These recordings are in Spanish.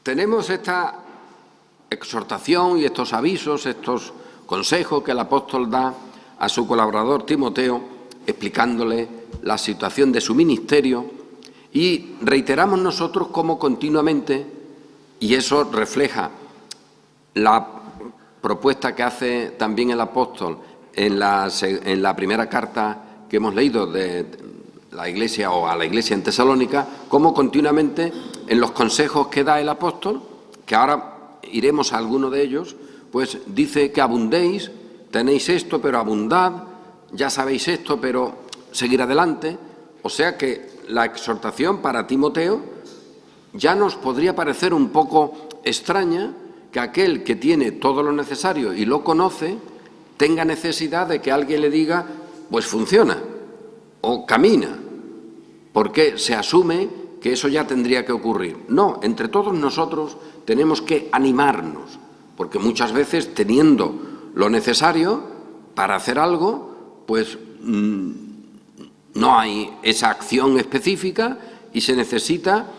Tenemos esta exhortación y estos avisos, estos consejos que el apóstol da a su colaborador Timoteo, explicándole la situación de su ministerio, y reiteramos nosotros cómo continuamente, y eso refleja la propuesta que hace también el apóstol en la primera carta que hemos leído de la Iglesia o a la Iglesia en Tesalónica, cómo continuamente en los consejos que da el apóstol, que ahora iremos a alguno de ellos, pues dice que abundéis, tenéis esto, pero abundad, ya sabéis esto, pero seguir adelante. O sea que la exhortación para Timoteo ya nos podría parecer un poco extraña que aquel que tiene todo lo necesario y lo conoce tenga necesidad de que alguien le diga, pues funciona o camina, porque se asume que eso ya tendría que ocurrir. No, entre todos nosotros tenemos que animarnos, porque muchas veces teniendo lo necesario para hacer algo, pues no hay esa acción específica y se necesita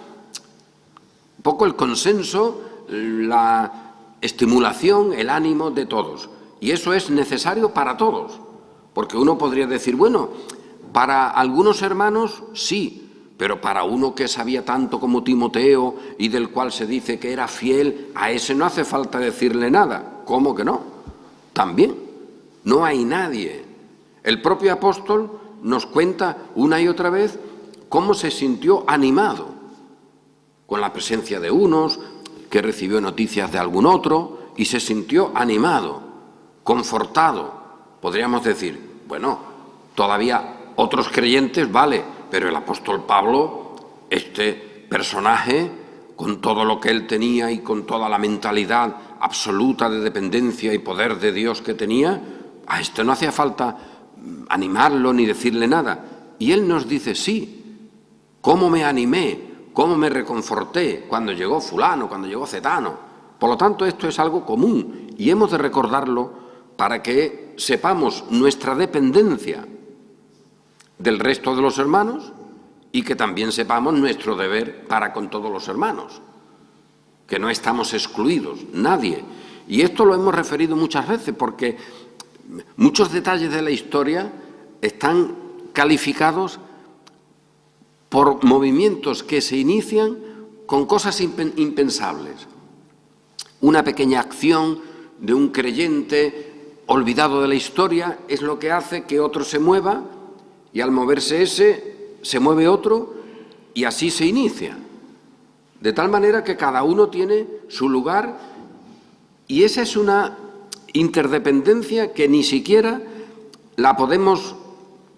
un poco el consenso, la estimulación, el ánimo de todos. Y eso es necesario para todos, porque uno podría decir, bueno, para algunos hermanos sí, pero para uno que sabía tanto como Timoteo y del cual se dice que era fiel, a ese no hace falta decirle nada. ¿Cómo que no? También, no hay nadie. El propio apóstol nos cuenta una y otra vez cómo se sintió animado con la presencia de unos, que recibió noticias de algún otro y se sintió animado, confortado. Podríamos decir, bueno, todavía otros creyentes, vale, pero el apóstol Pablo, este personaje, con todo lo que él tenía y con toda la mentalidad absoluta de dependencia y poder de Dios que tenía, a este no hacía falta animarlo ni decirle nada. Y él nos dice, sí, cómo me animé, cómo me reconforté cuando llegó fulano, cuando llegó cetano. Por lo tanto, esto es algo común y hemos de recordarlo para que sepamos nuestra dependencia del resto de los hermanos y que también sepamos nuestro deber para con todos los hermanos, que no estamos excluidos, nadie. Y esto lo hemos referido muchas veces porque muchos detalles de la historia están calificados por movimientos que se inician con cosas impensables. Una pequeña acción de un creyente olvidado de la historia es lo que hace que otro se mueva y al moverse ese se mueve otro y así se inicia. De tal manera que cada uno tiene su lugar y esa es una interdependencia que ni siquiera la podemos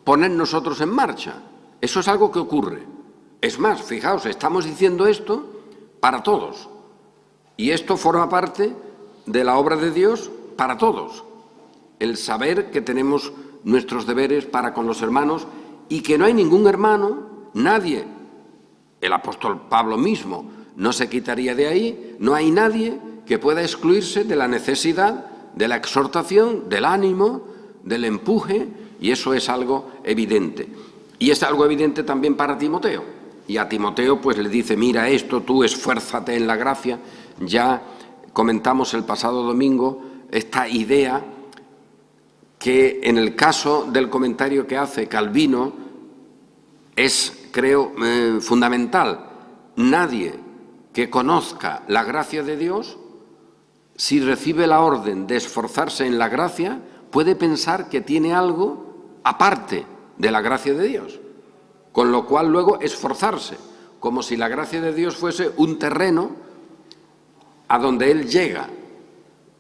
poner nosotros en marcha. Eso es algo que ocurre. Es más, fijaos, estamos diciendo esto para todos. Y esto forma parte de la obra de Dios para todos. El saber que tenemos nuestros deberes para con los hermanos y que no hay ningún hermano, nadie, el apóstol Pablo mismo no se quitaría de ahí, no hay nadie que pueda excluirse de la necesidad, de la exhortación, del ánimo, del empuje, y eso es algo evidente. Y es algo evidente también para Timoteo. Y a Timoteo pues le dice, mira esto, tú esfuérzate en la gracia. Ya comentamos el pasado domingo esta idea que en el caso del comentario que hace Calvino es, creo, fundamental. Nadie que conozca la gracia de Dios, si recibe la orden de esforzarse en la gracia, puede pensar que tiene algo aparte de la gracia de Dios, con lo cual luego esforzarse, como si la gracia de Dios fuese un terreno a donde él llega,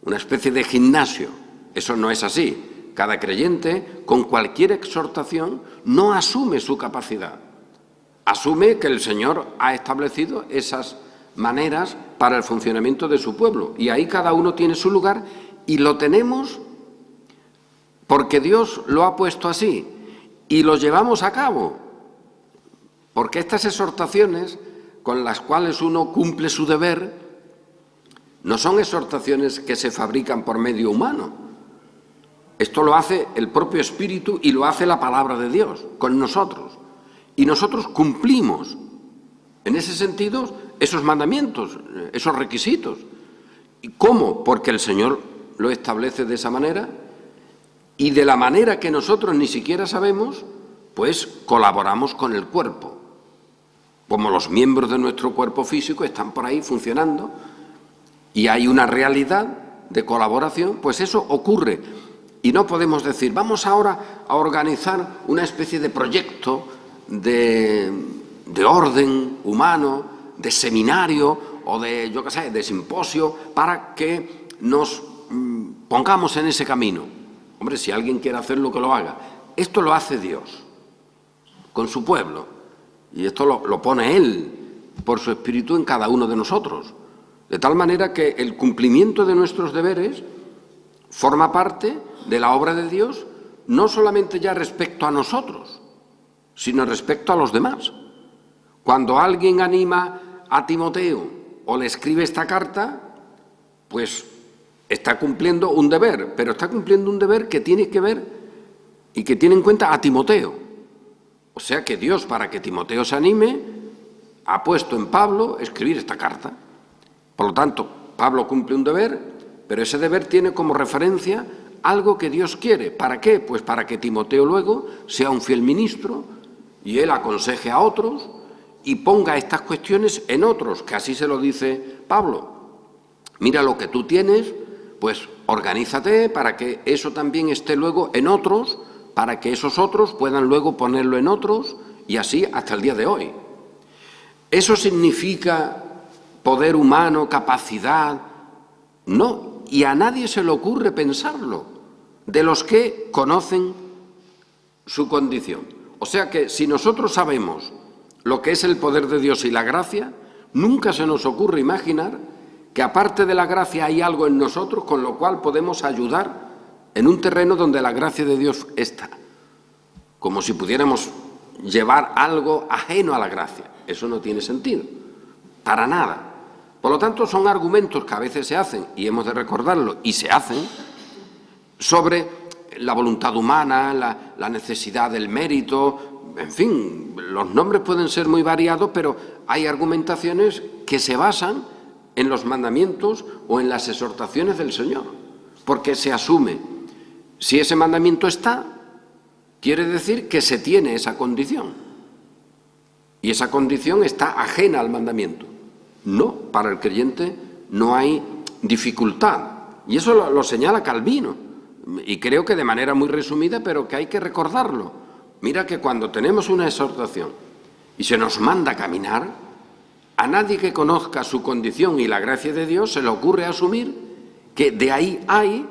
una especie de gimnasio. Eso no es así. Cada creyente, con cualquier exhortación, no asume su capacidad. Asume que el Señor ha establecido esas maneras para el funcionamiento de su pueblo. Y ahí cada uno tiene su lugar y lo tenemos porque Dios lo ha puesto así y lo llevamos a cabo. Porque estas exhortaciones con las cuales uno cumple su deber no son exhortaciones que se fabrican por medio humano. Esto lo hace el propio Espíritu y lo hace la palabra de Dios con nosotros. Y nosotros cumplimos. En ese sentido, esos mandamientos, esos requisitos. ¿Y cómo? Porque el Señor lo establece de esa manera y de la manera que nosotros ni siquiera sabemos, pues colaboramos con el cuerpo. Como los miembros de nuestro cuerpo físico están por ahí funcionando y hay una realidad de colaboración, pues eso ocurre. Y no podemos decir, vamos ahora a organizar una especie de proyecto de orden humano, de seminario o de, yo qué sé, de simposio para que nos pongamos en ese camino. Hombre, si alguien quiere hacerlo, que lo haga. Esto lo hace Dios con su pueblo y esto lo pone Él por su Espíritu en cada uno de nosotros. De tal manera que el cumplimiento de nuestros deberes forma parte de la obra de Dios, no solamente ya respecto a nosotros, sino respecto a los demás. Cuando alguien anima a Timoteo o le escribe esta carta, pues está cumpliendo un deber, pero está cumpliendo un deber que tiene que ver y que tiene en cuenta a Timoteo. O sea que Dios, para que Timoteo se anime, ha puesto en Pablo escribir esta carta. Por lo tanto, Pablo cumple un deber, pero ese deber tiene como referencia algo que Dios quiere. ¿Para qué? Pues para que Timoteo luego sea un fiel ministro y él aconseje a otros y ponga estas cuestiones en otros, que así se lo dice Pablo. Mira lo que tú tienes, pues organízate para que eso también esté luego en otros, para que esos otros puedan luego ponerlo en otros y así hasta el día de hoy. ¿Eso significa poder humano, capacidad? No, y a nadie se le ocurre pensarlo, de los que conocen su condición. O sea que si nosotros sabemos lo que es el poder de Dios y la gracia, nunca se nos ocurre imaginar que aparte de la gracia hay algo en nosotros con lo cual podemos ayudar en un terreno donde la gracia de Dios está. Como si pudiéramos llevar algo ajeno a la gracia. Eso no tiene sentido, para nada. Por lo tanto, son argumentos que a veces se hacen, y hemos de recordarlo, y se hacen, sobre la voluntad humana, la necesidad del mérito, en fin, los nombres pueden ser muy variados, pero hay argumentaciones que se basan en los mandamientos o en las exhortaciones del Señor, porque se asume, si ese mandamiento está, quiere decir que se tiene esa condición, y esa condición está ajena al mandamiento. No, para el creyente no hay dificultad, y eso lo señala Calvino, y creo que de manera muy resumida, pero que hay que recordarlo. Mira que cuando tenemos una exhortación y se nos manda a caminar, a nadie que conozca su condición y la gracia de Dios se le ocurre asumir que de ahí hay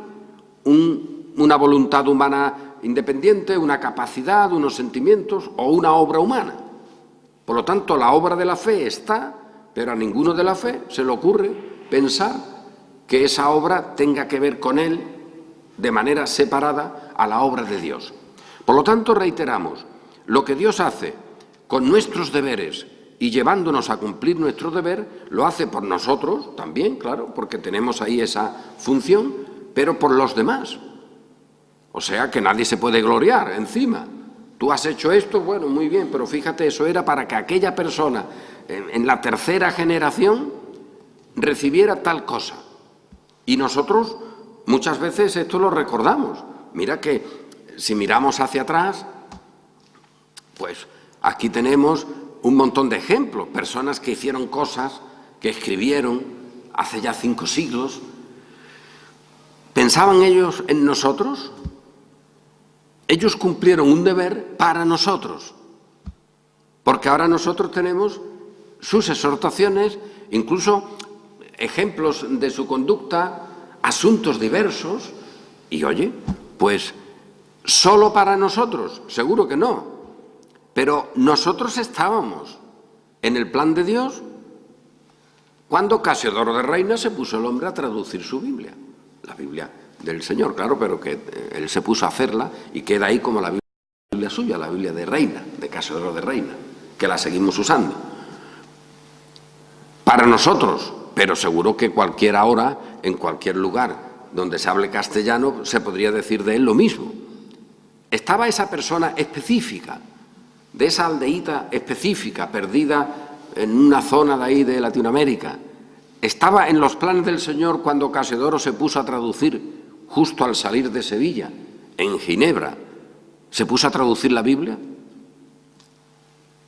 una voluntad humana independiente, una capacidad, unos sentimientos o una obra humana. Por lo tanto, la obra de la fe está, pero a ninguno de la fe se le ocurre pensar que esa obra tenga que ver con él de manera separada a la obra de Dios. Por lo tanto, reiteramos, lo que Dios hace con nuestros deberes y llevándonos a cumplir nuestro deber, lo hace por nosotros también, claro, porque tenemos ahí esa función, pero por los demás. O sea que nadie se puede gloriar encima. Tú has hecho esto, bueno, muy bien, pero fíjate, eso era para que aquella persona en la tercera generación recibiera tal cosa. Y nosotros muchas veces esto lo recordamos. Mira que si miramos hacia atrás, pues aquí tenemos un montón de ejemplos, personas que hicieron cosas, que escribieron hace ya 5 siglos. ¿Pensaban ellos en nosotros? Ellos cumplieron un deber para nosotros, porque ahora nosotros tenemos sus exhortaciones, incluso ejemplos de su conducta, asuntos diversos, y oye, pues ¿solo para nosotros? Seguro que no, pero nosotros estábamos en el plan de Dios cuando Casiodoro de Reina se puso el hombre a traducir su Biblia, la Biblia del Señor, claro, pero que él se puso a hacerla y queda ahí como la Biblia suya, la Biblia de Reina, de Casiodoro de Reina, que la seguimos usando. Para nosotros, pero seguro que cualquier hora, en cualquier lugar donde se hable castellano, se podría decir de él lo mismo. Estaba esa persona específica, de esa aldeíta específica, perdida en una zona de ahí de Latinoamérica. Estaba en los planes del Señor cuando Casiodoro se puso a traducir, justo al salir de Sevilla, en Ginebra, se puso a traducir la Biblia.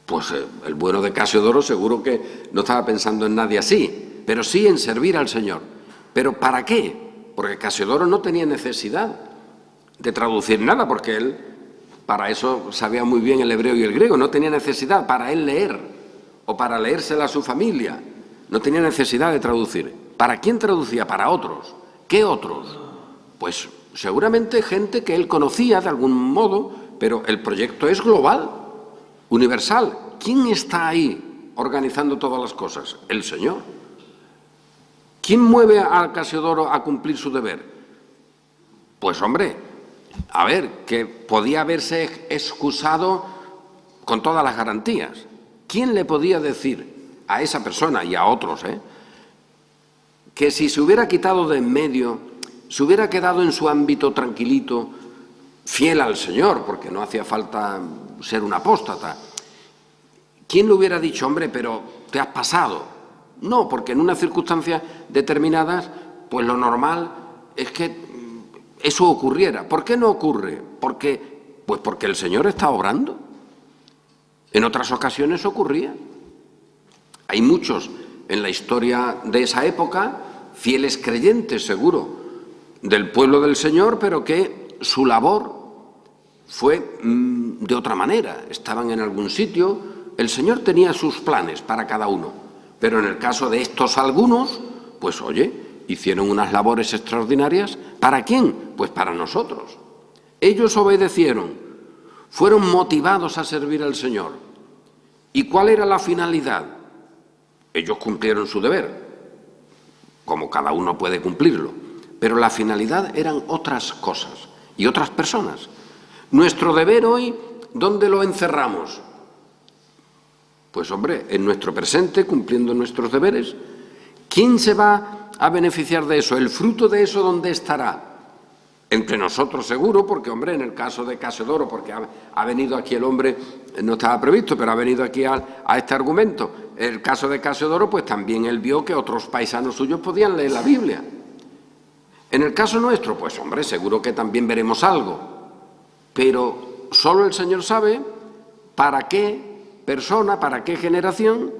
Pues el bueno de Casiodoro seguro que no estaba pensando en nadie así, pero sí en servir al Señor. ¿Pero para qué? Porque Casiodoro no tenía necesidad de traducir nada, porque él para eso sabía muy bien el hebreo y el griego, no tenía necesidad para él leer o para leérsela a su familia, no tenía necesidad de traducir. ¿Para quién traducía? Para otros. ¿Qué otros? Pues seguramente gente que él conocía de algún modo, pero el proyecto es global, universal. ¿Quién está ahí organizando todas las cosas? El Señor. ¿Quién mueve a Casiodoro a cumplir su deber? Pues hombre, a ver, que podía haberse excusado con todas las garantías. ¿Quién le podía decir a esa persona y a otros, que si se hubiera quitado de en medio, se hubiera quedado en su ámbito tranquilito, fiel al Señor, porque no hacía falta ser un apóstata? ¿Quién le hubiera dicho, hombre, pero te has pasado? No, porque en unas circunstancias determinadas, pues lo normal es que eso ocurriera. ¿Por qué no ocurre? Pues porque el Señor está obrando. En otras ocasiones ocurría. Hay muchos en la historia de esa época, fieles creyentes seguro, del pueblo del Señor, pero que su labor fue de otra manera. Estaban en algún sitio, el Señor tenía sus planes para cada uno, pero en el caso de estos algunos, pues oye, hicieron unas labores extraordinarias. ¿Para quién? Pues para nosotros. Ellos obedecieron, fueron motivados a servir al Señor. ¿Y cuál era la finalidad? Ellos cumplieron su deber, como cada uno puede cumplirlo, pero la finalidad eran otras cosas y otras personas. Nuestro deber hoy, ¿dónde lo encerramos? Pues hombre, en nuestro presente, cumpliendo nuestros deberes. ¿Quién se va a beneficiar de eso? ¿El fruto de eso dónde estará? Entre nosotros seguro, porque hombre, en el caso de Casiodoro, porque ha venido aquí el hombre, no estaba previsto, pero ha venido aquí a este argumento. El caso de Casiodoro, pues también él vio que otros paisanos suyos podían leer la Biblia. En el caso nuestro, pues hombre, seguro que también veremos algo, pero solo el Señor sabe para qué persona, para qué generación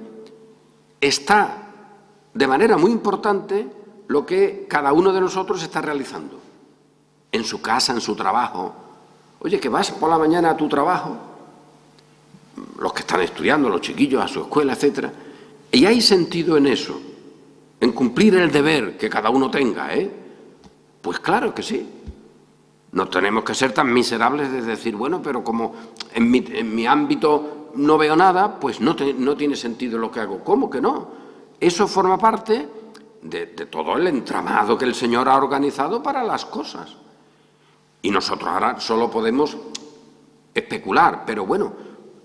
está de manera muy importante lo que cada uno de nosotros está realizando. En su casa, en su trabajo. Oye, que vas por la mañana a tu trabajo, los que están estudiando, los chiquillos a su escuela, etcétera, y hay sentido en eso, en cumplir el deber que cada uno tenga, Pues claro que sí. No tenemos que ser tan miserables de decir, bueno, pero como en mi ámbito no veo nada, pues no tiene sentido lo que hago. ¿Cómo que no? Eso forma parte de todo el entramado que el Señor ha organizado para las cosas. Y nosotros ahora solo podemos especular, pero bueno,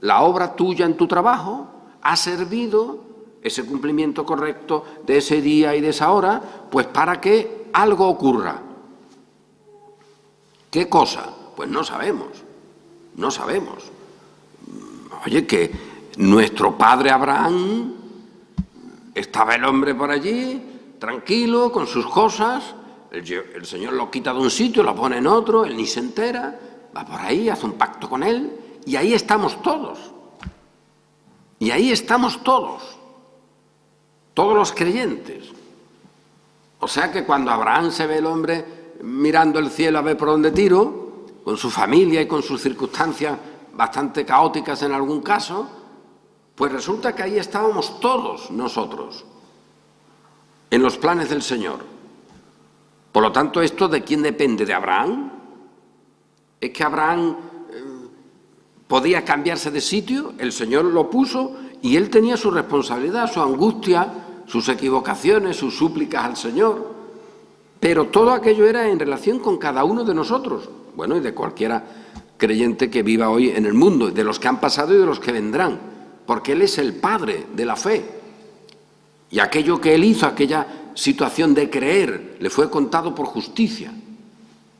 la obra tuya en tu trabajo ha servido, ese cumplimiento correcto de ese día y de esa hora, pues para que algo ocurra. ¿Qué cosa? Pues no sabemos, no sabemos. Oye, que nuestro padre Abraham, estaba el hombre por allí, tranquilo, con sus cosas. El Señor lo quita de un sitio, lo pone en otro, él ni se entera, va por ahí, hace un pacto con él, y ahí estamos todos. Y ahí estamos todos los creyentes. O sea que cuando Abraham se ve el hombre mirando el cielo a ver por dónde tiro, con su familia y con sus circunstancias bastante caóticas en algún caso, pues resulta que ahí estábamos todos nosotros, en los planes del Señor. Por lo tanto, ¿esto de quién depende? ¿De Abraham? ¿Es que Abraham podía cambiarse de sitio? El Señor lo puso y él tenía su responsabilidad, su angustia, sus equivocaciones, sus súplicas al Señor. Pero todo aquello era en relación con cada uno de nosotros, bueno, y de cualquiera creyente que viva hoy en el mundo, de los que han pasado y de los que vendrán, porque Él es el Padre de la fe. Y aquello que Él hizo, aquella situación de creer, le fue contado por justicia.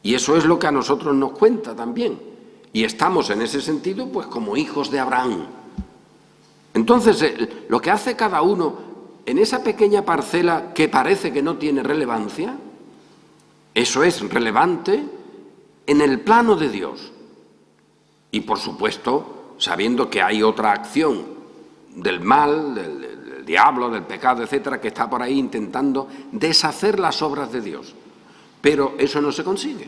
Y eso es lo que a nosotros nos cuenta también. Y estamos en ese sentido, pues como hijos de Abraham. Entonces, lo que hace cada uno en esa pequeña parcela que parece que no tiene relevancia, eso es relevante en el plano de Dios. Y, por supuesto, sabiendo que hay otra acción del mal, del diablo, del pecado, etcétera, que está por ahí intentando deshacer las obras de Dios. Pero eso no se consigue.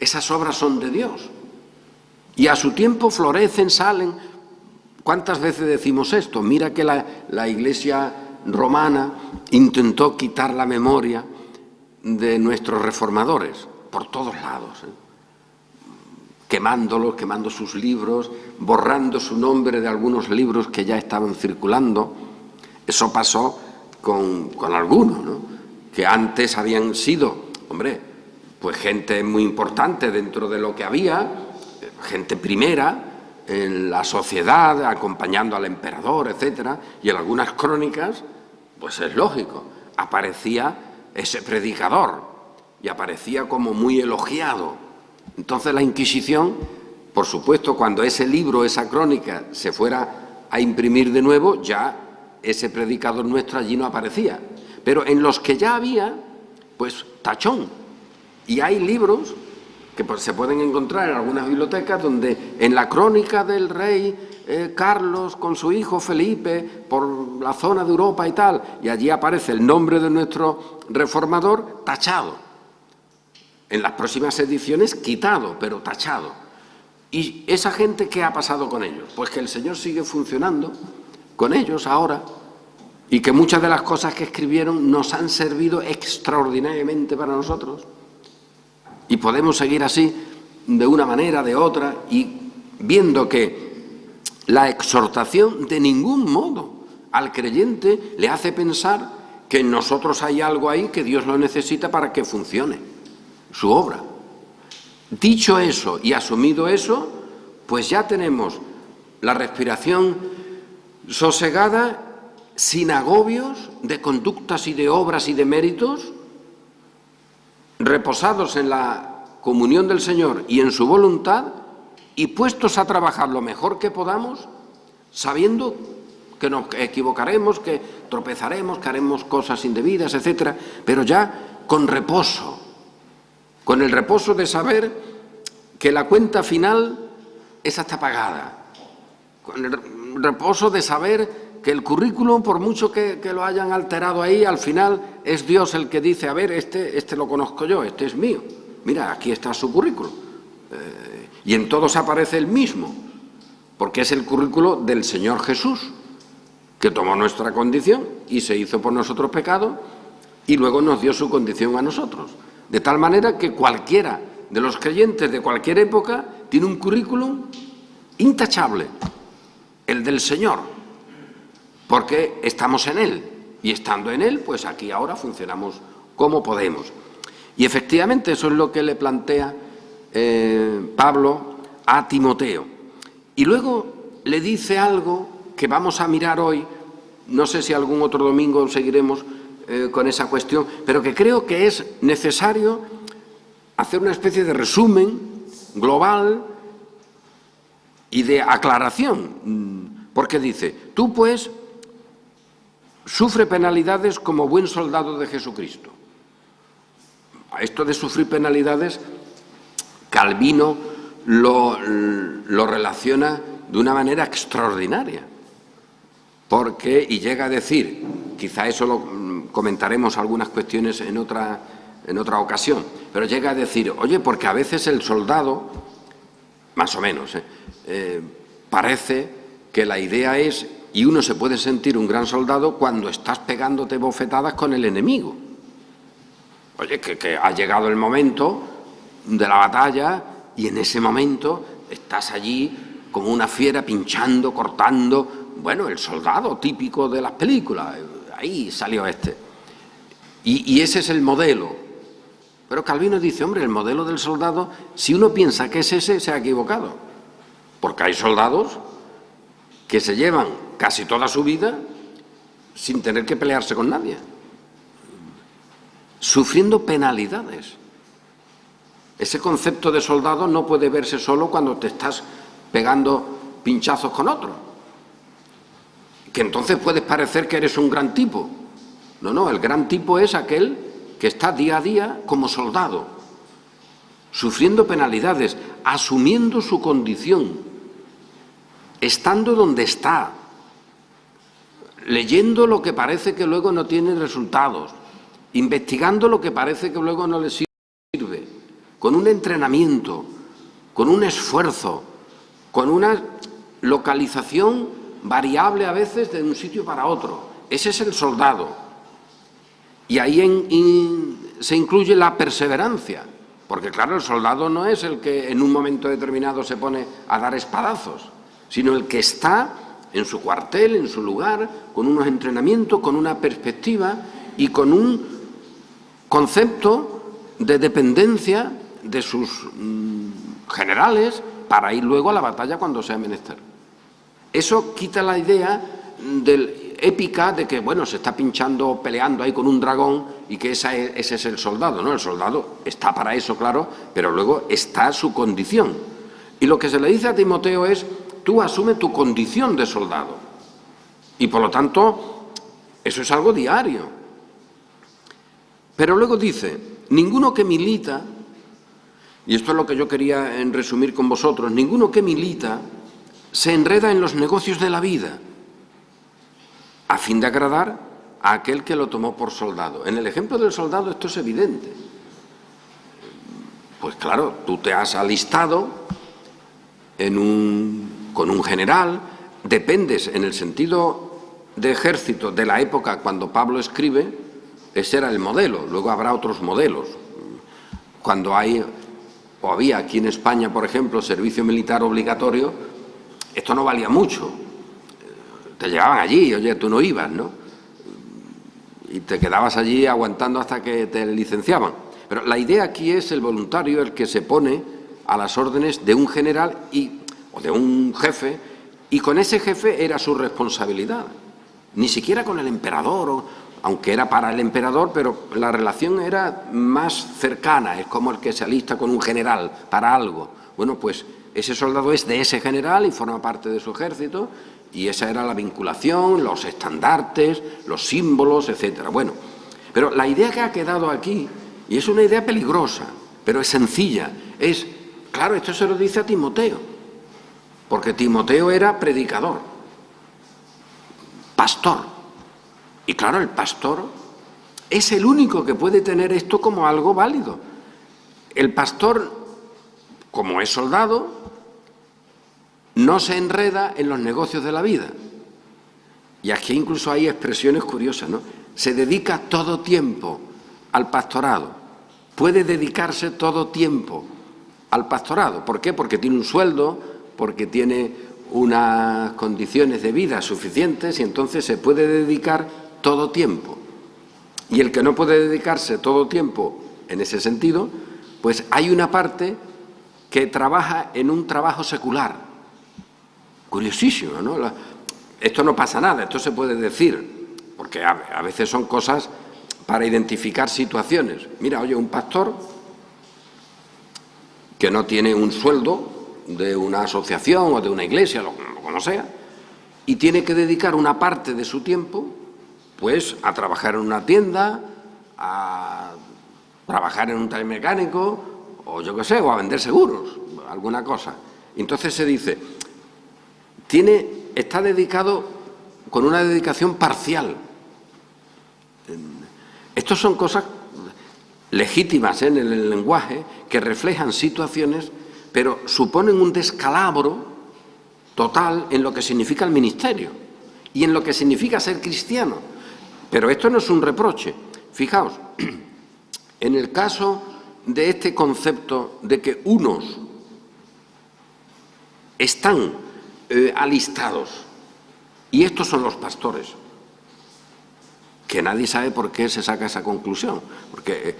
Esas obras son de Dios. Y a su tiempo florecen, salen. ¿Cuántas veces decimos esto? Mira que la Iglesia romana intentó quitar la memoria de nuestros reformadores por todos lados, quemándolos, quemando sus libros, borrando su nombre de algunos libros que ya estaban circulando. Eso pasó con algunos, ¿no?, que antes habían sido, pues gente muy importante dentro de lo que había, gente primera en la sociedad, acompañando al emperador, etcétera, y en algunas crónicas, pues es lógico, aparecía ese predicador y aparecía como muy elogiado. Entonces la Inquisición, por supuesto, cuando ese libro, esa crónica, se fuera a imprimir de nuevo, ya ese predicador nuestro allí no aparecía. Pero en los que ya había, pues tachón. Y hay libros que se pueden encontrar en algunas bibliotecas donde en la crónica del rey Carlos con su hijo Felipe por la zona de Europa y tal, y allí aparece el nombre de nuestro reformador tachado. En las próximas ediciones quitado, pero tachado. ¿Y esa gente qué ha pasado con ellos? Pues que el Señor sigue funcionando con ellos ahora y que muchas de las cosas que escribieron nos han servido extraordinariamente para nosotros. Y podemos seguir así de una manera, de otra, y viendo que la exhortación de ningún modo al creyente le hace pensar que en nosotros hay algo ahí que Dios lo necesita para que funcione su obra. Dicho eso y asumido eso, pues ya tenemos la respiración sosegada, sin agobios de conductas y de obras y de méritos, reposados en la comunión del Señor y en su voluntad y puestos a trabajar lo mejor que podamos, sabiendo que nos equivocaremos, que tropezaremos, que haremos cosas indebidas, etcétera, pero ya con reposo, con el reposo de saber que la cuenta final esa está pagada, con el reposo de saber que el currículum, por mucho que lo hayan alterado ahí, al final es Dios el que dice, a ver, este lo conozco yo, este es mío, mira, aquí está su currículum. Y en todos aparece el mismo, porque es el currículum del Señor Jesús, que tomó nuestra condición y se hizo por nosotros pecado y luego nos dio su condición a nosotros. De tal manera que cualquiera de los creyentes de cualquier época tiene un currículum intachable, el del Señor, porque estamos en Él, y estando en Él, pues aquí ahora funcionamos como podemos. Y efectivamente eso es lo que le plantea Pablo a Timoteo. Y luego le dice algo que vamos a mirar hoy, no sé si algún otro domingo seguiremos con esa cuestión, pero que creo que es necesario hacer una especie de resumen global y de aclaración, porque dice, tú pues sufre penalidades como buen soldado de Jesucristo. A esto de sufrir penalidades, Calvino lo relaciona de una manera extraordinaria, porque, y llega a decir, quizá eso lo comentaremos algunas cuestiones en otra ocasión, pero llega a decir, oye, porque a veces el soldado, más o menos, parece que la idea es, y uno se puede sentir un gran soldado cuando estás pegándote bofetadas con el enemigo. Oye, que ha llegado el momento de la batalla y en ese momento estás allí como una fiera pinchando, cortando, bueno, el soldado típico de las películas, ahí salió este. Y ese es el modelo. Pero Calvino dice, hombre, el modelo del soldado, si uno piensa que es ese, se ha equivocado. Porque hay soldados que se llevan casi toda su vida sin tener que pelearse con nadie, sufriendo penalidades. Ese concepto de soldado no puede verse solo cuando te estás pegando pinchazos con otro. que entonces puedes parecer que eres un gran tipo. No, no, el gran tipo es aquel que está día a día como soldado, sufriendo penalidades, asumiendo su condición, estando donde está, leyendo lo que parece que luego no tiene resultados, investigando lo que parece que luego no le sirve, con un entrenamiento, con un esfuerzo, con una localización variable a veces de un sitio para otro. Ese es el soldado. Y ahí se incluye la perseverancia, porque claro, el soldado no es el que en un momento determinado se pone a dar espadazos, sino el que está en su cuartel, en su lugar, con unos entrenamientos, con una perspectiva y con un concepto de dependencia de sus generales para ir luego a la batalla cuando sea menester. Eso quita la idea épica de que, bueno, se está pinchando, peleando ahí con un dragón y que ese es el soldado. No, el soldado está para eso, claro, pero luego está su condición. Y lo que se le dice a Timoteo es: tú asume tu condición de soldado. Y por lo tanto, eso es algo diario. Pero luego dice: ninguno que milita, y esto es lo que yo quería resumir con vosotros, ninguno que milita se enreda en los negocios de la vida a fin de agradar a aquel que lo tomó por soldado. En el ejemplo del soldado esto es evidente. Pues claro, tú te has alistado con un general, dependes en el sentido de ejército de la época cuando Pablo escribe, ese era el modelo, luego habrá otros modelos. Cuando había aquí en España, por ejemplo, servicio militar obligatorio, esto no valía mucho. Te llevaban allí, oye, tú no ibas, ¿no? Y te quedabas allí aguantando hasta que te licenciaban. Pero la idea aquí es el voluntario, el que se pone a las órdenes de un general o de un jefe, y con ese jefe era su responsabilidad. Ni siquiera con el emperador, aunque era para el emperador, pero la relación era más cercana, es como el que se alista con un general para algo. Bueno, pues ese soldado es de ese general y forma parte de su ejército, y esa era la vinculación, los estandartes, los símbolos, etcétera. Bueno, pero la idea que ha quedado aquí, y es una idea peligrosa, pero es sencilla, claro, esto se lo dice a Timoteo, porque Timoteo era predicador, pastor, y claro, el pastor es el único que puede tener esto como algo válido. El pastor, como es soldado, no se enreda en los negocios de la vida. Y aquí incluso hay expresiones curiosas, ¿no? Se dedica todo tiempo al pastorado. Puede dedicarse todo tiempo al pastorado. ¿Por qué? Porque tiene un sueldo, porque tiene unas condiciones de vida suficientes y entonces se puede dedicar todo tiempo. Y el que no puede dedicarse todo tiempo en ese sentido, pues hay una parte que trabaja en un trabajo secular. Curiosísimo, ¿no? Esto no pasa nada, esto se puede decir, porque a veces son cosas para identificar situaciones. Mira, oye, un pastor que no tiene un sueldo de una asociación o de una iglesia, como sea, y tiene que dedicar una parte de su tiempo, pues, a trabajar en una tienda, a trabajar en un taller mecánico, o yo qué sé, o a vender seguros, alguna cosa. Entonces se dice: está dedicado con una dedicación parcial. Estas son cosas legítimas en el lenguaje que reflejan situaciones, pero suponen un descalabro total en lo que significa el ministerio y en lo que significa ser cristiano. Pero esto no es un reproche. Fijaos, en el caso de este concepto de que unos están alistados, y estos son los pastores, que nadie sabe por qué se saca esa conclusión, porque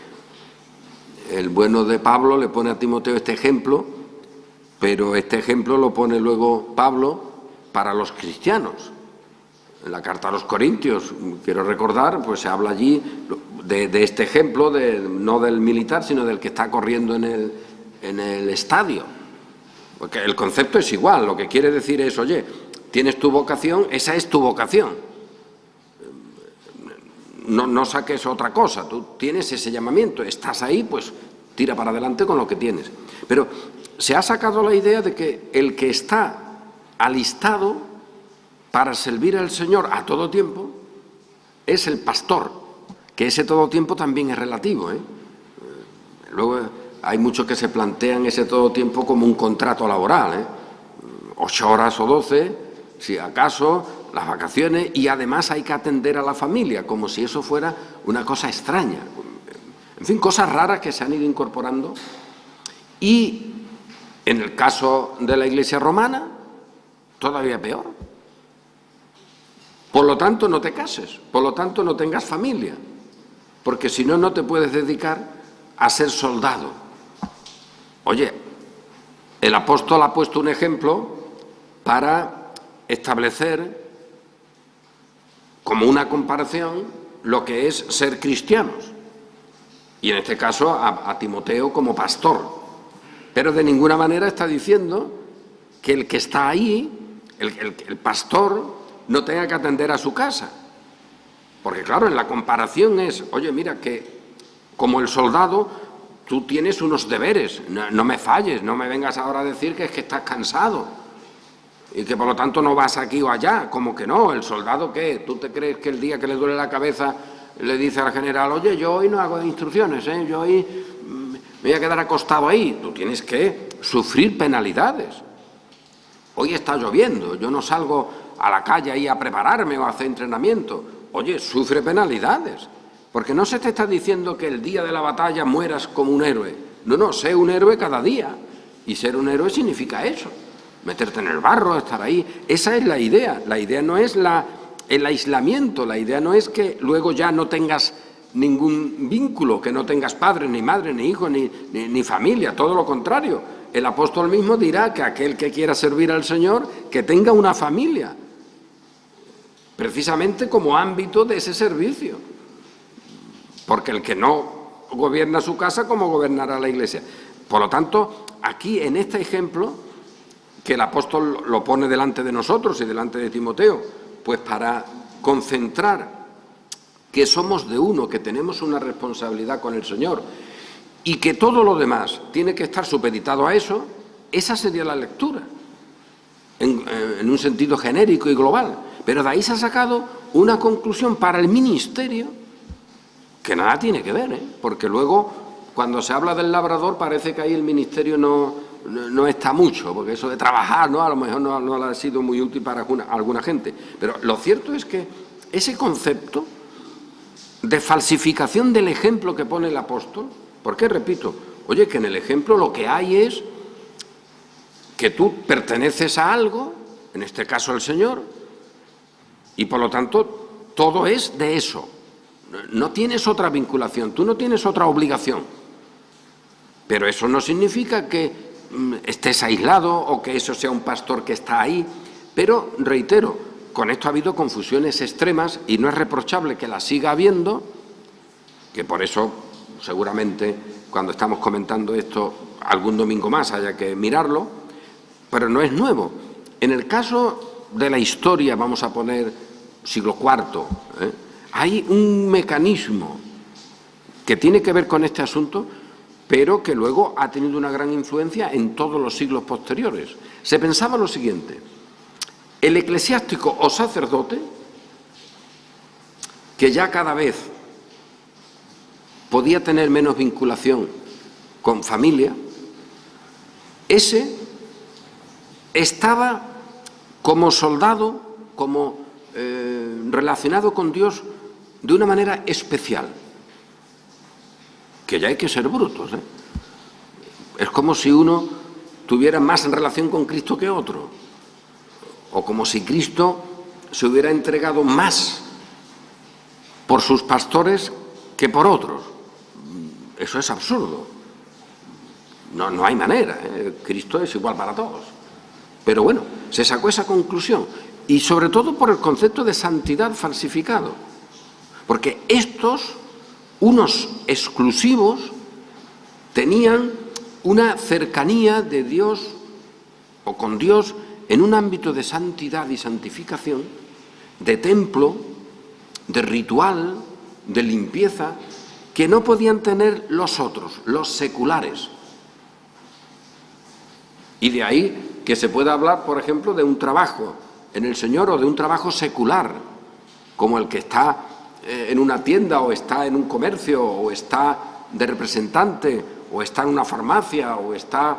el bueno de Pablo le pone a Timoteo este ejemplo, pero este ejemplo lo pone luego Pablo para los cristianos. En la carta a los Corintios, quiero recordar, pues se habla allí de este ejemplo, no del militar, sino del que está corriendo en el estadio. Porque el concepto es igual, lo que quiere decir es, oye, tienes tu vocación, esa es tu vocación. No saques otra cosa, tú tienes ese llamamiento, estás ahí, pues tira para adelante con lo que tienes. Pero se ha sacado la idea de que el que está alistado para servir al Señor a todo tiempo es el pastor, que ese todo tiempo también es relativo, ¿eh? Luego hay muchos que se plantean ese todo tiempo como un contrato laboral, 8 horas o 12, si acaso, las vacaciones, y además hay que atender a la familia, como si eso fuera una cosa extraña. En fin, cosas raras que se han ido incorporando. Y en el caso de la Iglesia romana, todavía peor. Por lo tanto, no te cases, por lo tanto, no tengas familia, porque si no, no te puedes dedicar a ser soldado. Oye, el apóstol ha puesto un ejemplo para establecer como una comparación lo que es ser cristianos, y en este caso a Timoteo como pastor, pero de ninguna manera está diciendo que el que está ahí, el pastor, no tenga que atender a su casa, porque claro, en la comparación es, oye, mira que como el soldado tú tienes unos deberes, no me falles, no me vengas ahora a decir que es que estás cansado y que por lo tanto no vas aquí o allá, como que no, el soldado ¿qué? ¿Tú te crees que el día que le duele la cabeza le dice al general, oye, yo hoy no hago instrucciones, yo hoy me voy a quedar acostado ahí? Tú tienes que sufrir penalidades. Hoy está lloviendo, yo no salgo a la calle ahí a prepararme o a hacer entrenamiento. Oye, sufre penalidades, porque no se te está diciendo que el día de la batalla mueras como un héroe. No, sé un héroe cada día, y ser un héroe significa eso, meterte en el barro, estar ahí. Esa es la idea no es el aislamiento, la idea no es que luego ya no tengas ningún vínculo, que no tengas padre, ni madre, ni hijo, ni familia, todo lo contrario. El apóstol mismo dirá que aquel que quiera servir al Señor, que tenga una familia, precisamente como ámbito de ese servicio. Porque el que no gobierna su casa, ¿cómo gobernará la Iglesia? Por lo tanto, aquí en este ejemplo, que el apóstol lo pone delante de nosotros y delante de Timoteo, pues para concentrar que somos de uno, que tenemos una responsabilidad con el Señor y que todo lo demás tiene que estar supeditado a eso, esa sería la lectura, en un sentido genérico y global. Pero de ahí se ha sacado una conclusión para el ministerio que nada tiene que ver, porque luego cuando se habla del labrador parece que ahí el ministerio no está mucho, porque eso de trabajar, ¿no? A lo mejor no ha sido muy útil para alguna gente. Pero lo cierto es que ese concepto de falsificación del ejemplo que pone el apóstol, porque repito, oye, que en el ejemplo lo que hay es que tú perteneces a algo, en este caso al Señor, y por lo tanto todo es de eso. No tienes otra vinculación, tú no tienes otra obligación. Pero eso no significa que estés aislado o que eso sea un pastor que está ahí. Pero, reitero, con esto ha habido confusiones extremas y no es reprochable que las siga habiendo, que por eso seguramente cuando estamos comentando esto algún domingo más haya que mirarlo, pero no es nuevo. En el caso de la historia, vamos a poner siglo IV, hay un mecanismo que tiene que ver con este asunto, pero que luego ha tenido una gran influencia en todos los siglos posteriores. Se pensaba lo siguiente: el eclesiástico o sacerdote, que ya cada vez podía tener menos vinculación con familia, ese estaba como soldado, como relacionado con Dios de una manera especial, que ya hay que ser brutos, Es como si uno tuviera más en relación con Cristo que otro, o como si Cristo se hubiera entregado más por sus pastores que por otros. Eso es absurdo. No hay manera, Cristo es igual para todos. Pero bueno, se sacó esa conclusión, y sobre todo por el concepto de santidad falsificado, porque estos, unos exclusivos, tenían una cercanía de Dios o con Dios en un ámbito de santidad y santificación, de templo, de ritual, de limpieza, que no podían tener los otros, los seculares. Y de ahí que se pueda hablar, por ejemplo, de un trabajo en el Señor o de un trabajo secular, como el que está en una tienda o está en un comercio o está de representante o está en una farmacia o está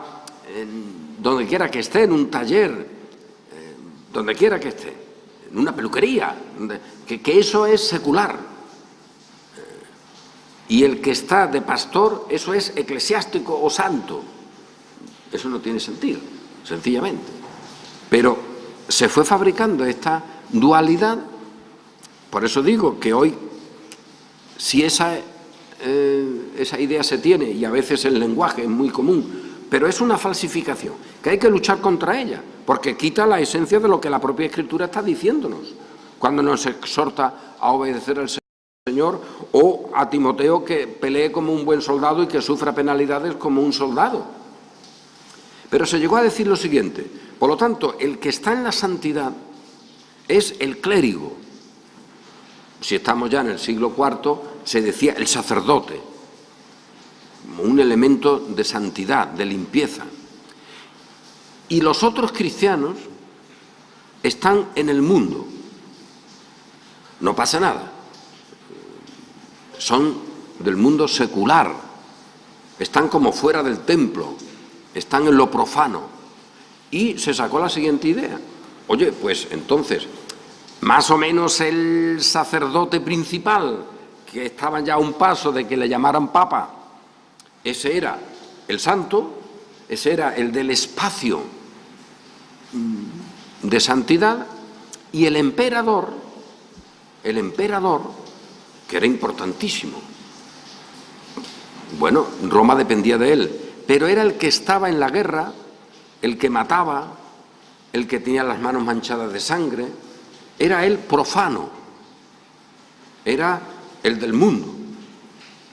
donde quiera que esté, en un taller, donde quiera que esté, en una peluquería, que eso es secular. Y el que está de pastor, eso es eclesiástico o santo. Eso no tiene sentido, sencillamente. Pero se fue fabricando esta dualidad. Por eso digo que hoy, si esa idea se tiene, y a veces el lenguaje es muy común, pero es una falsificación, que hay que luchar contra ella, porque quita la esencia de lo que la propia Escritura está diciéndonos, cuando nos exhorta a obedecer al Señor, o a Timoteo que pelee como un buen soldado y que sufra penalidades como un soldado. Pero se llegó a decir lo siguiente: por lo tanto, el que está en la santidad es el clérigo. Si estamos ya en el siglo IV, se decía el sacerdote, como un elemento de santidad, de limpieza. Y los otros cristianos están en el mundo. No pasa nada. Son del mundo secular. Están como fuera del templo. Están en lo profano. Y se sacó la siguiente idea. Oye, pues entonces, más o menos el sacerdote principal, que estaba ya a un paso de que le llamaran papa, ese era el santo, ese era el del espacio de santidad, y el emperador, que era importantísimo. Bueno, Roma dependía de él, pero era el que estaba en la guerra, el que mataba, el que tenía las manos manchadas de sangre, era el profano, era el del mundo.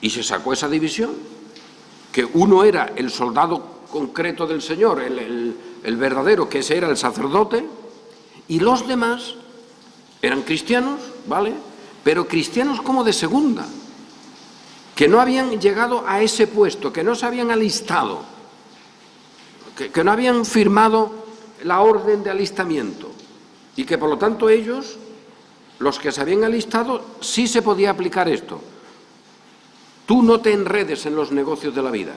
Y se sacó esa división, que uno era el soldado concreto del Señor, el verdadero, que ese era el sacerdote, y los demás eran cristianos, ¿vale?, pero cristianos como de segunda, que no habían llegado a ese puesto, que no se habían alistado, que no habían firmado la orden de alistamiento, y que por lo tanto ellos, los que se habían alistado, sí se podía aplicar esto. Tú no te enredes en los negocios de la vida.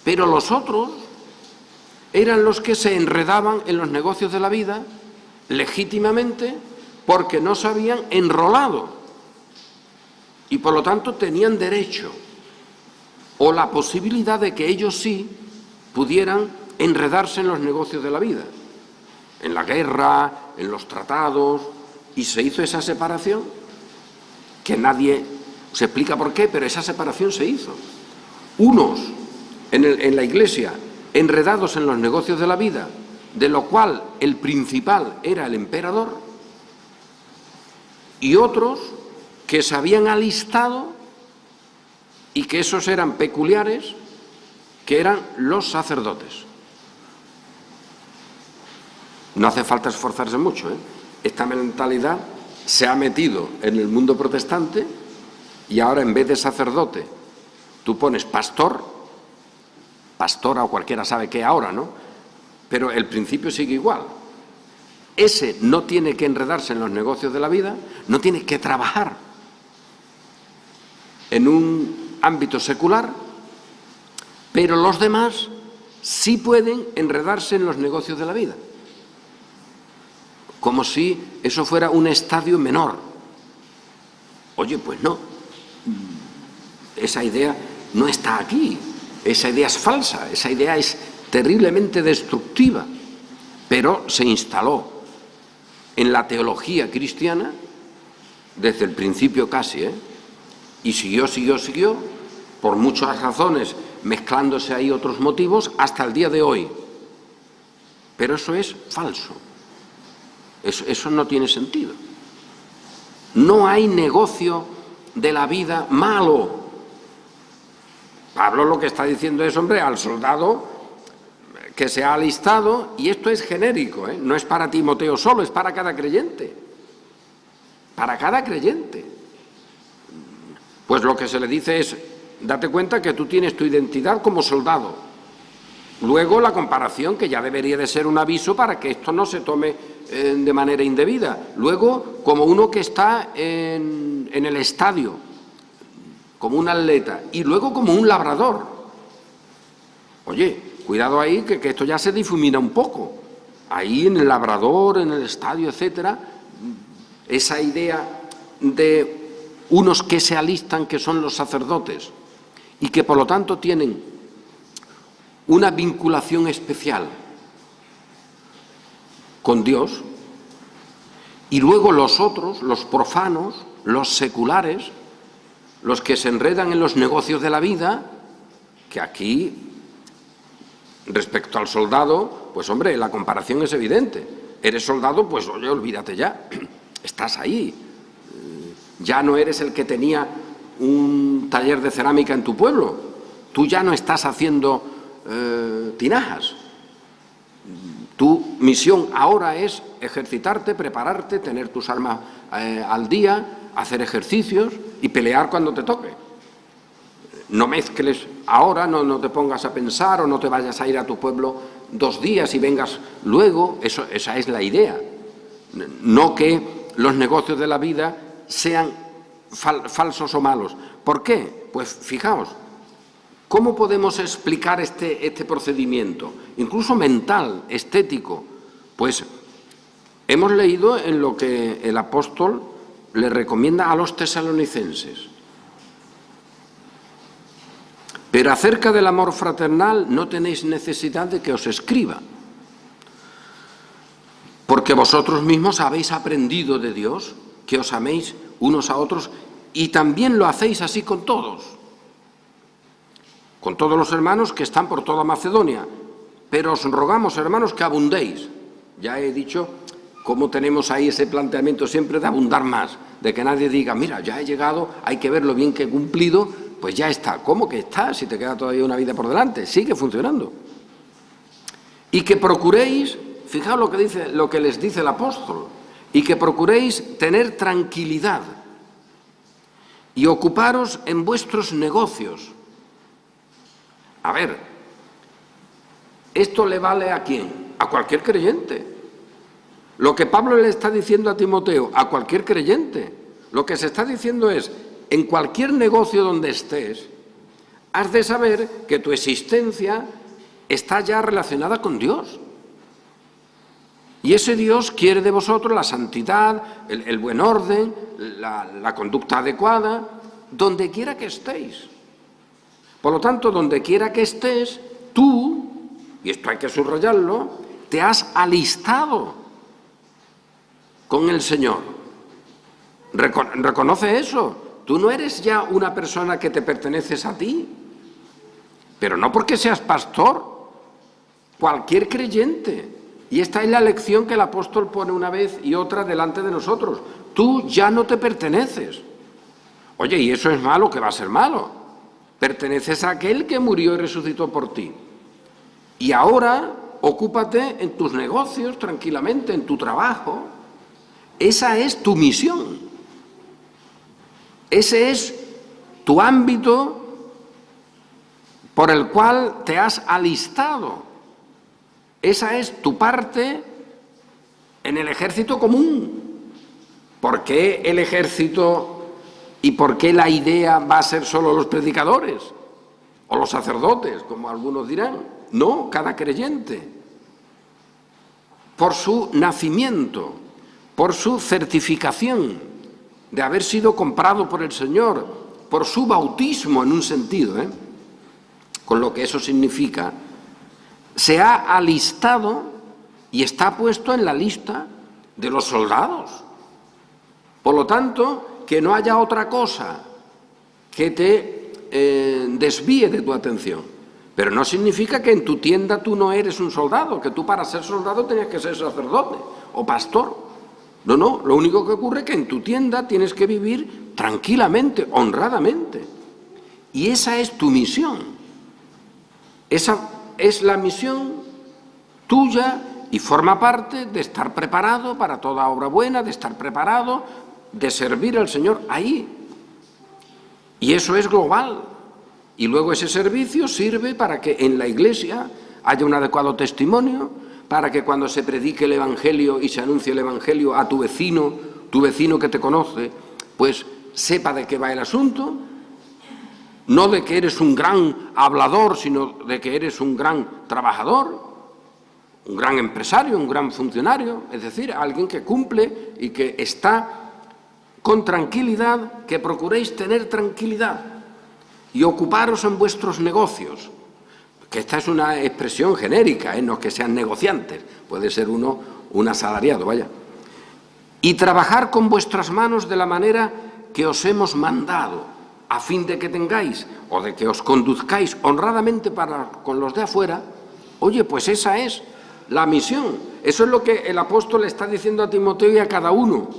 Pero los otros eran los que se enredaban en los negocios de la vida legítimamente porque no se habían enrolado y por lo tanto tenían derecho o la posibilidad de que ellos sí pudieran enredarse en los negocios de la vida, en la guerra, en los tratados, y se hizo esa separación que nadie se explica por qué, pero esa separación se hizo. Unos en la Iglesia enredados en los negocios de la vida, de lo cual el principal era el emperador, y otros que se habían alistado y que esos eran peculiares, que eran los sacerdotes. No hace falta esforzarse mucho, ¿eh? Esta mentalidad se ha metido en el mundo protestante y ahora en vez de sacerdote tú pones pastor, pastora o cualquiera sabe qué ahora, ¿no? Pero el principio sigue igual. Ese no tiene que enredarse en los negocios de la vida, no tiene que trabajar en un ámbito secular, pero los demás sí pueden enredarse en los negocios de la vida, como si eso fuera un estadio menor. Oye, pues no, esa idea no está aquí, esa idea es falsa, esa idea es terriblemente destructiva, pero se instaló en la teología cristiana desde el principio casi, y siguió, por muchas razones, mezclándose ahí otros motivos, hasta el día de hoy. Pero eso es falso. Eso no tiene sentido. No hay negocio de la vida malo. Pablo lo que está diciendo es, hombre, al soldado que se ha alistado, y esto es genérico, no es para Timoteo solo, es para cada creyente. Para cada creyente. Pues lo que se le dice es, date cuenta que tú tienes tu identidad como soldado. Luego la comparación, que ya debería de ser un aviso para que esto no se tome de manera indebida. Luego, como uno que está en el estadio, como un atleta, y luego como un labrador. Oye, cuidado ahí, que esto ya se difumina un poco. Ahí en el labrador, en el estadio, etcétera, esa idea de unos que se alistan, que son los sacerdotes, y que por lo tanto tienen una vinculación especial con Dios, y luego los otros, los profanos, los seculares, los que se enredan en los negocios de la vida, que aquí, respecto al soldado, pues hombre, la comparación es evidente. Eres soldado, pues oye, olvídate ya, estás ahí. Ya no eres el que tenía un taller de cerámica en tu pueblo. Tú ya no estás haciendo tinajas. Tu misión ahora es ejercitarte, prepararte, tener tus armas al día, hacer ejercicios y pelear cuando te toque. No mezcles ahora, no te pongas a pensar o no te vayas a ir a tu pueblo 2 días y vengas luego. Esa es la idea. No que los negocios de la vida sean falsos o malos. ¿Por qué? Pues fijaos, ¿cómo podemos explicar este procedimiento? Incluso mental, estético. Pues hemos leído en lo que el apóstol le recomienda a los tesalonicenses. Pero acerca del amor fraternal no tenéis necesidad de que os escriba, porque vosotros mismos habéis aprendido de Dios que os améis unos a otros, y también lo hacéis así con todos los hermanos que están por toda Macedonia. Pero os rogamos, hermanos, que abundéis. Ya he dicho cómo tenemos ahí ese planteamiento siempre de abundar más, de que nadie diga, mira, ya he llegado, hay que ver lo bien que he cumplido, pues ya está. ¿Cómo que está? Si te queda todavía una vida por delante, sigue funcionando. Y que procuréis, fijaos lo que les dice el apóstol, y que procuréis tener tranquilidad y ocuparos en vuestros negocios. A ver, ¿esto le vale a quién? A cualquier creyente. Lo que Pablo le está diciendo a Timoteo, a cualquier creyente. Lo que se está diciendo es, en cualquier negocio donde estés, has de saber que tu existencia está ya relacionada con Dios. Y ese Dios quiere de vosotros la santidad, el buen orden, la conducta adecuada, donde quiera que estéis. Por lo tanto, donde quiera que estés, tú, y esto hay que subrayarlo, te has alistado con el Señor. Reconoce eso. Tú no eres ya una persona que te perteneces a ti, pero no porque seas pastor, cualquier creyente. Y esta es la lección que el apóstol pone una vez y otra delante de nosotros. Tú ya no te perteneces. Oye, ¿y eso es malo? ¿Qué va a ser malo? Perteneces a aquel que murió y resucitó por ti. Y ahora ocúpate en tus negocios tranquilamente, en tu trabajo. Esa es tu misión. Ese es tu ámbito por el cual te has alistado. Esa es tu parte en el ejército común. ¿Por qué el ejército y por qué la idea va a ser solo los predicadores o los sacerdotes, como algunos dirán? No, cada creyente. Por su nacimiento, por su certificación de haber sido comprado por el Señor, por su bautismo en un sentido, con lo que eso significa, se ha alistado y está puesto en la lista de los soldados. Por lo tanto, que no haya otra cosa que te desvíe de tu atención. Pero no significa que en tu tienda tú no eres un soldado, que tú para ser soldado tenías que ser sacerdote o pastor. No, lo único que ocurre es que en tu tienda tienes que vivir tranquilamente, honradamente. Y esa es tu misión. Esa es la misión tuya y forma parte de estar preparado para toda obra buena, de estar preparado, de servir al Señor ahí. Y eso es global. Y luego ese servicio sirve para que en la Iglesia haya un adecuado testimonio, para que cuando se predique el Evangelio y se anuncie el Evangelio a tu vecino que te conoce, pues sepa de qué va el asunto, no de que eres un gran hablador, sino de que eres un gran trabajador, un gran empresario, un gran funcionario, es decir, alguien que cumple y que está con tranquilidad, que procuréis tener tranquilidad y ocuparos en vuestros negocios, que esta es una expresión genérica, no es que sean negociantes, puede ser uno un asalariado, vaya. Y trabajar con vuestras manos de la manera que os hemos mandado, a fin de que tengáis o de que os conduzcáis honradamente para con los de afuera. Oye, pues esa es la misión. Eso es lo que el apóstol está diciendo a Timoteo y a cada uno.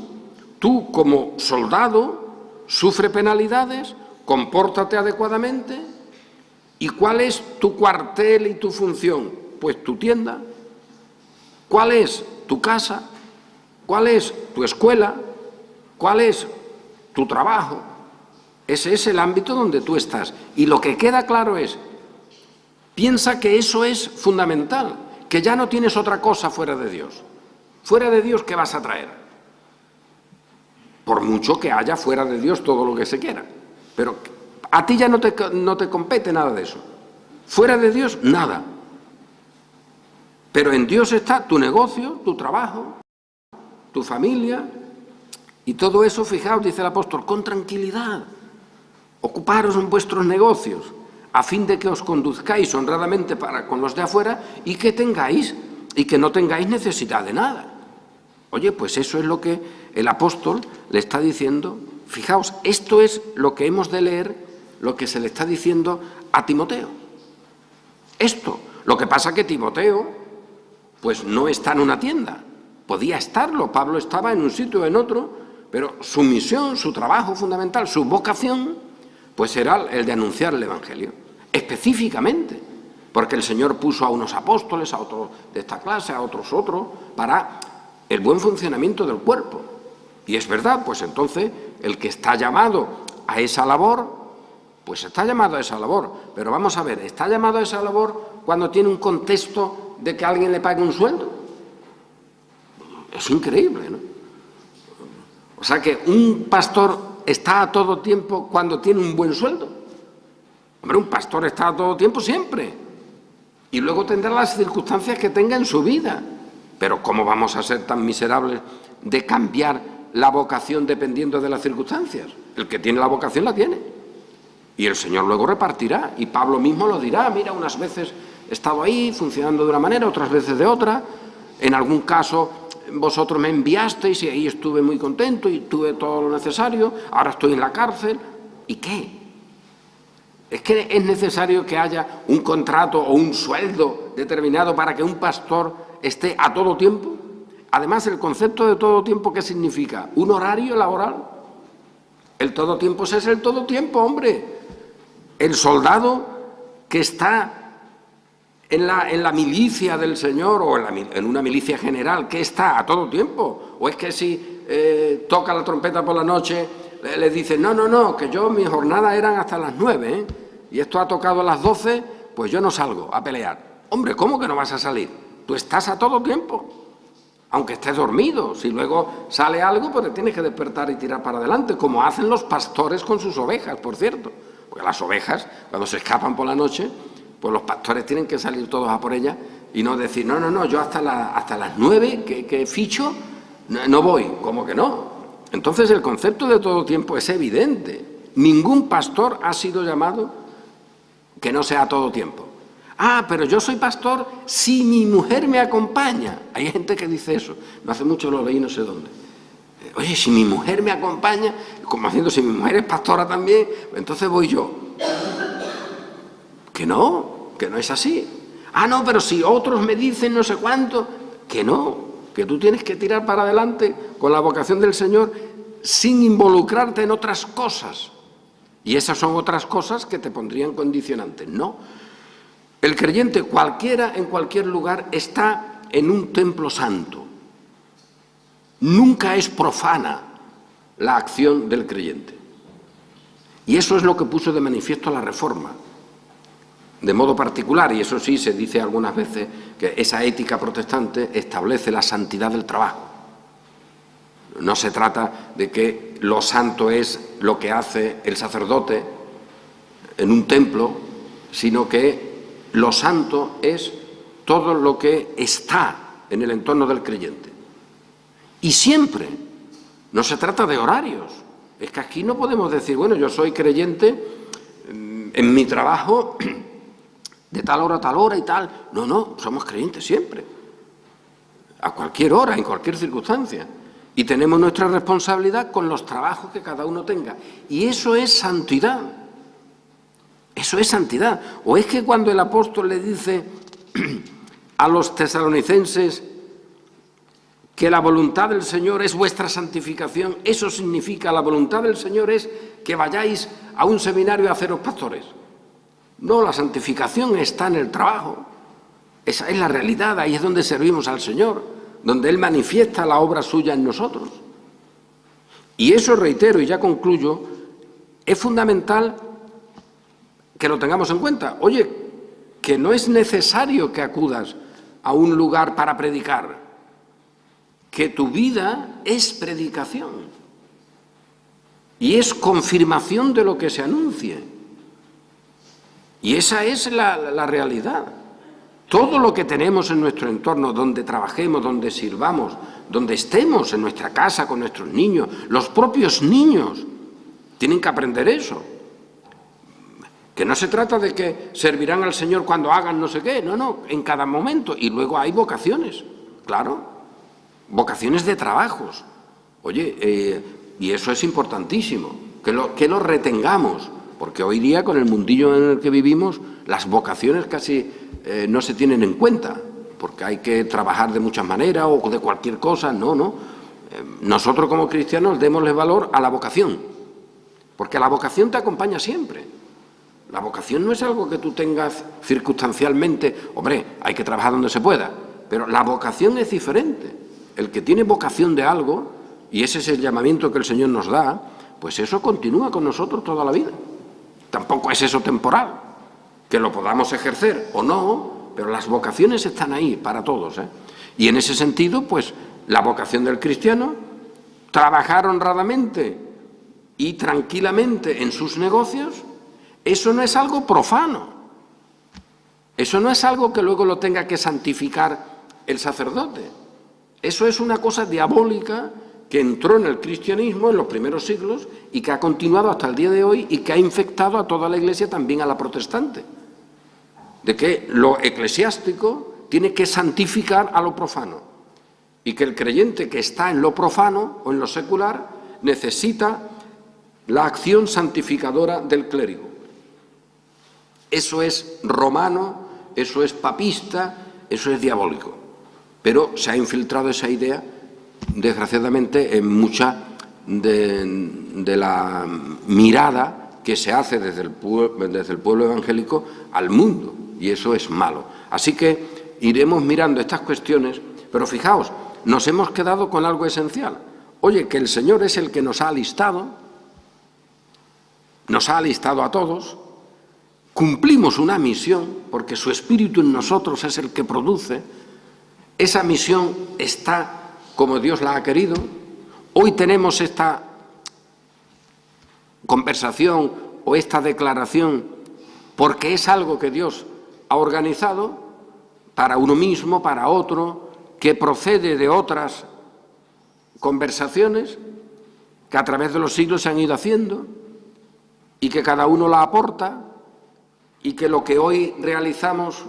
Tú, como soldado, sufre penalidades, compórtate adecuadamente. ¿Y cuál es tu cuartel y tu función? Pues tu tienda. ¿Cuál es tu casa? ¿Cuál es tu escuela? ¿Cuál es tu trabajo? Ese es el ámbito donde tú estás. Y lo que queda claro es, piensa que eso es fundamental, que ya no tienes otra cosa fuera de Dios. Fuera de Dios, ¿qué vas a traer? Por mucho que haya fuera de Dios todo lo que se quiera. Pero a ti ya no te compete nada de eso. Fuera de Dios, nada. Pero en Dios está tu negocio, tu trabajo, tu familia, y todo eso, fijaos, dice el apóstol, con tranquilidad. Ocuparos en vuestros negocios, a fin de que os conduzcáis honradamente para con los de afuera y que no tengáis necesidad de nada. Oye, pues eso es lo que el apóstol le está diciendo. Fijaos, esto es lo que hemos de leer, lo que se le está diciendo a Timoteo. Esto. Lo que pasa que Timoteo, pues no está en una tienda. Podía estarlo, Pablo estaba en un sitio o en otro, pero su misión, su trabajo fundamental, su vocación, pues era el de anunciar el Evangelio, específicamente, porque el Señor puso a unos apóstoles, a otros de esta clase, a otros para el buen funcionamiento del cuerpo. Y es verdad, pues entonces, el que está llamado a esa labor, pues está llamado a esa labor. Pero vamos a ver, ¿está llamado a esa labor cuando tiene un contexto de que alguien le pague un sueldo? Es increíble, ¿no? O sea que un pastor está a todo tiempo cuando tiene un buen sueldo. Hombre, un pastor está a todo tiempo siempre. Y luego tendrá las circunstancias que tenga en su vida. Pero ¿cómo vamos a ser tan miserables de cambiar la vocación dependiendo de las circunstancias? El que tiene la vocación la tiene. Y el Señor luego repartirá. Y Pablo mismo lo dirá. Mira, unas veces he estado ahí funcionando de una manera, otras veces de otra. En algún caso vosotros me enviasteis y ahí estuve muy contento y tuve todo lo necesario. Ahora estoy en la cárcel. ¿Y qué? ¿Es que es necesario que haya un contrato o un sueldo determinado para que un pastor esté a todo tiempo? Además, el concepto de todo tiempo, ¿qué significa? ¿Un horario laboral? El todo tiempo es el todo tiempo, hombre. El soldado que está en la milicia del Señor o en una milicia general, ¿qué está a todo tiempo? ¿O es que si toca la trompeta por la noche le dicen, no, que mis jornadas eran hasta las 9, y esto ha tocado a las 12, pues yo no salgo a pelear? Hombre, ¿cómo que no vas a salir? Tú estás a todo tiempo, aunque estés dormido. Si luego sale algo, pues te tienes que despertar y tirar para adelante, como hacen los pastores con sus ovejas, por cierto. Porque las ovejas, cuando se escapan por la noche, pues los pastores tienen que salir todos a por ellas y no decir, no, yo hasta las 9 que ficho, no voy. ¿Cómo que no? Entonces el concepto de todo tiempo es evidente. Ningún pastor ha sido llamado que no sea a todo tiempo. Ah, pero yo soy pastor si mi mujer me acompaña. Hay gente que dice eso. No hace mucho lo leí no sé dónde. Oye, si mi mujer me acompaña, como haciendo, si mi mujer es pastora también, entonces voy yo. Que no es así. Ah, no, pero si otros me dicen no sé cuánto, que no, que tú tienes que tirar para adelante con la vocación del Señor sin involucrarte en otras cosas. Y esas son otras cosas que te pondrían condicionantes. No. El creyente, cualquiera, en cualquier lugar, está en un templo santo. Nunca es profana la acción del creyente. Y eso es lo que puso de manifiesto la Reforma. De modo particular, y eso sí se dice algunas veces, que esa ética protestante establece la santidad del trabajo. No se trata de que lo santo es lo que hace el sacerdote en un templo, sino que lo santo es todo lo que está en el entorno del creyente. Y siempre, no se trata de horarios. Es que aquí no podemos decir, bueno, yo soy creyente en mi trabajo de tal hora y tal. No, no, somos creyentes siempre. A cualquier hora, en cualquier circunstancia. Y tenemos nuestra responsabilidad con los trabajos que cada uno tenga. Y eso es santidad. Eso es santidad. ¿O es que cuando el apóstol le dice a los tesalonicenses que la voluntad del Señor es vuestra santificación, eso significa la voluntad del Señor es que vayáis a un seminario a haceros pastores? No, la santificación está en el trabajo. Esa es la realidad, ahí es donde servimos al Señor, donde Él manifiesta la obra suya en nosotros. Y eso, reitero, y ya concluyo, es fundamental que lo tengamos en cuenta. Oye, que no es necesario que acudas a un lugar para predicar, que tu vida es predicación y es confirmación de lo que se anuncie. Y esa es la realidad. Todo lo que tenemos en nuestro entorno, donde trabajemos, donde sirvamos, donde estemos, en nuestra casa, con nuestros niños, los propios niños tienen que aprender eso. Que no se trata de que servirán al Señor cuando hagan no sé qué, no, en cada momento. Y luego hay vocaciones, claro, vocaciones de trabajos. Oye, y eso es importantísimo, que lo retengamos, porque hoy día con el mundillo en el que vivimos, las vocaciones casi no se tienen en cuenta, porque hay que trabajar de muchas maneras o de cualquier cosa, no. Nosotros como cristianos démosle valor a la vocación, porque la vocación te acompaña siempre. La vocación no es algo que tú tengas circunstancialmente. Hombre, hay que trabajar donde se pueda, pero la vocación es diferente. El que tiene vocación de algo, y ese es el llamamiento que el Señor nos da, pues eso continúa con nosotros toda la vida. Tampoco es eso temporal, que lo podamos ejercer o no, pero las vocaciones están ahí para todos, ¿eh? Y en ese sentido, pues la vocación del cristiano, trabajar honradamente y tranquilamente en sus negocios, eso no es algo profano. Eso no es algo que luego lo tenga que santificar el sacerdote. Eso es una cosa diabólica que entró en el cristianismo en los primeros siglos y que ha continuado hasta el día de hoy y que ha infectado a toda la Iglesia, también a la protestante. De que lo eclesiástico tiene que santificar a lo profano y que el creyente que está en lo profano o en lo secular necesita la acción santificadora del clérigo. Eso es romano, eso es papista, eso es diabólico. Pero se ha infiltrado esa idea, desgraciadamente, en mucha de la mirada que se hace desde el pueblo evangélico al mundo, y eso es malo. Así que iremos mirando estas cuestiones, pero fijaos, nos hemos quedado con algo esencial. Oye, que el Señor es el que nos ha alistado a todos, cumplimos una misión, porque su Espíritu en nosotros es el que produce. Esa misión está como Dios la ha querido. Hoy tenemos esta conversación o esta declaración porque es algo que Dios ha organizado para uno mismo, para otro, que procede de otras conversaciones que a través de los siglos se han ido haciendo y que cada uno la aporta, y que lo que hoy realizamos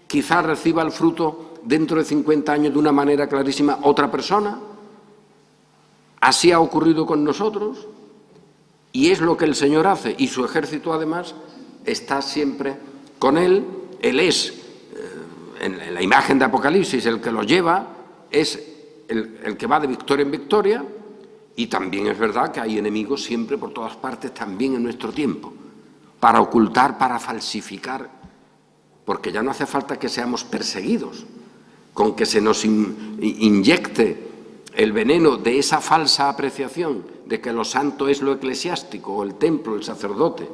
quizás reciba el fruto dentro de 50 años de una manera clarísima otra persona. Así ha ocurrido con nosotros y es lo que el Señor hace, y su ejército además está siempre con Él. Él es, en la imagen de Apocalipsis, el que lo lleva, es el que va de victoria en victoria, y también es verdad que hay enemigos siempre por todas partes, también en nuestro tiempo, para ocultar, para falsificar porque ya no hace falta que seamos perseguidos, con que se nos inyecte el veneno de esa falsa apreciación de que lo santo es lo eclesiástico, o el templo, el sacerdote,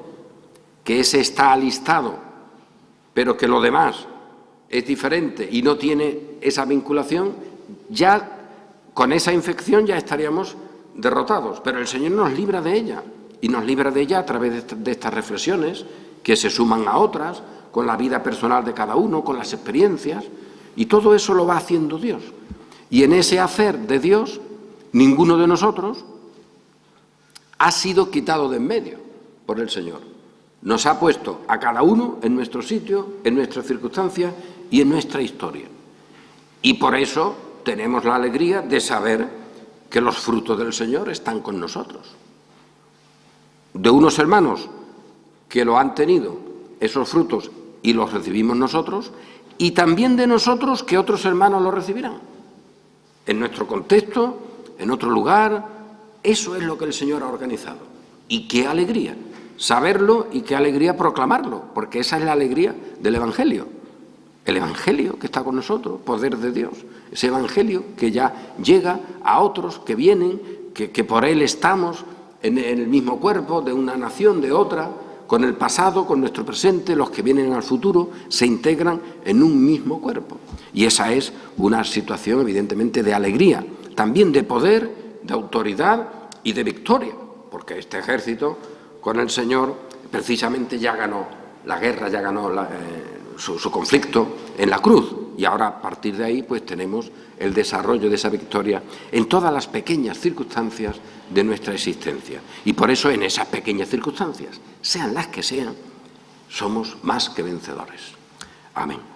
que ese está alistado, pero que lo demás es diferente y no tiene esa vinculación, ya con esa infección ya estaríamos derrotados. Pero el Señor nos libra de ella, y nos libra de ella a través de estas reflexiones que se suman a otras, con la vida personal de cada uno, con las experiencias, y todo eso lo va haciendo Dios. Y en ese hacer de Dios, ninguno de nosotros ha sido quitado de en medio por el Señor. Nos ha puesto a cada uno en nuestro sitio, en nuestras circunstancias y en nuestra historia. Y por eso tenemos la alegría de saber que los frutos del Señor están con nosotros. De unos hermanos que lo han tenido, esos frutos, y los recibimos nosotros, y también de nosotros que otros hermanos los recibirán. En nuestro contexto, en otro lugar, eso es lo que el Señor ha organizado. Y qué alegría saberlo y qué alegría proclamarlo, porque esa es la alegría del Evangelio. El Evangelio que está con nosotros, poder de Dios. Ese Evangelio que ya llega a otros que vienen, que por él estamos en el mismo cuerpo de una nación, de otra, con el pasado, con nuestro presente, los que vienen al futuro, se integran en un mismo cuerpo. Y esa es una situación evidentemente de alegría, también de poder, de autoridad y de victoria, porque este ejército con el Señor precisamente ya ganó la guerra, ya ganó su conflicto en la cruz. Y ahora a partir de ahí pues tenemos el desarrollo de esa victoria en todas las pequeñas circunstancias de nuestra existencia. Y por eso en esas pequeñas circunstancias, sean las que sean, somos más que vencedores. Amén.